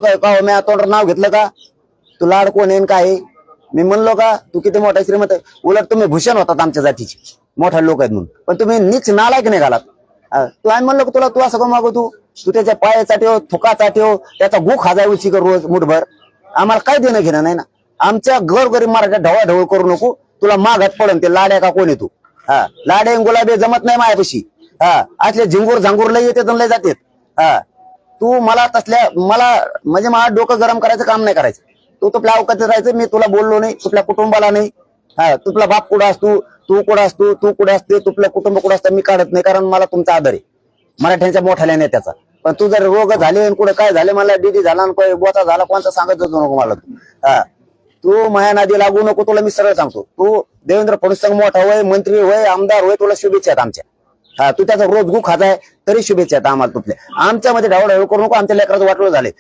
का हो, मी तोंडावर नाव घेतलं का? तू लाड कोण येईन काय आहे? मी म्हणलो का तू किती मोठा श्रीमंत आहे? उलट तुम्ही भूषण होतात आमच्या जातीचे, मोठा लोक आहेत म्हणून, पण तुम्ही नीच नालायक नाही घालात. तू आम्ही म्हणलो का तुला, तू असं का मागू? तू त्याच्या पायाचा ठेव, थुकाचा ठेव, त्याचा गु खाजा उची कर रोज मुठभर. आम्हाला काय देणं घेणं नाही ना. आमच्या गरीब मराठ्या ढवळाढवळ करू नको. तुला मागात पडन ते लाड्या का कोण येतो. लाडे गुलाबी जमत नाही मायापाशी. असले झिंगूर झांगूर लय येते लय जाते. तू मला मला म्हणजे मला डोकं गरम करायचं काम नाही करायचं. तू तुला अवकाशात राहायचं. मी तुला बोललो नाही, तुझ्या कुटुंबाला नाही. तुला बाप कुठं असतो, तू कुठं असतो, तू कुठे असते, तुझं कुटुंब कुठं असतं मी काढत नाही, कारण मला तुमचा आदर आहे मराठ्यांच्या मोठ्या नेत्याचा. पण तू जर रोग झाले कुठे काय झाले, मला डीडी झाला बोचा झाला कोणता सांगत नको मला. तू माया नादी लागू नको. तुला मी सरळ सांगतो, तू देवेंद्र फडणवीस मोठा होय, मंत्री होय, आमदार होय, तुला शुभेच्छा आहेत आमच्या. तू त्याचा रोज गु खाताय तरी शुभेच्छा आहेत आम्हाला तुझल्या. आमच्यामध्ये ढवळढवळ करू नको. आमच्या लेकराचं वाटलं झाले.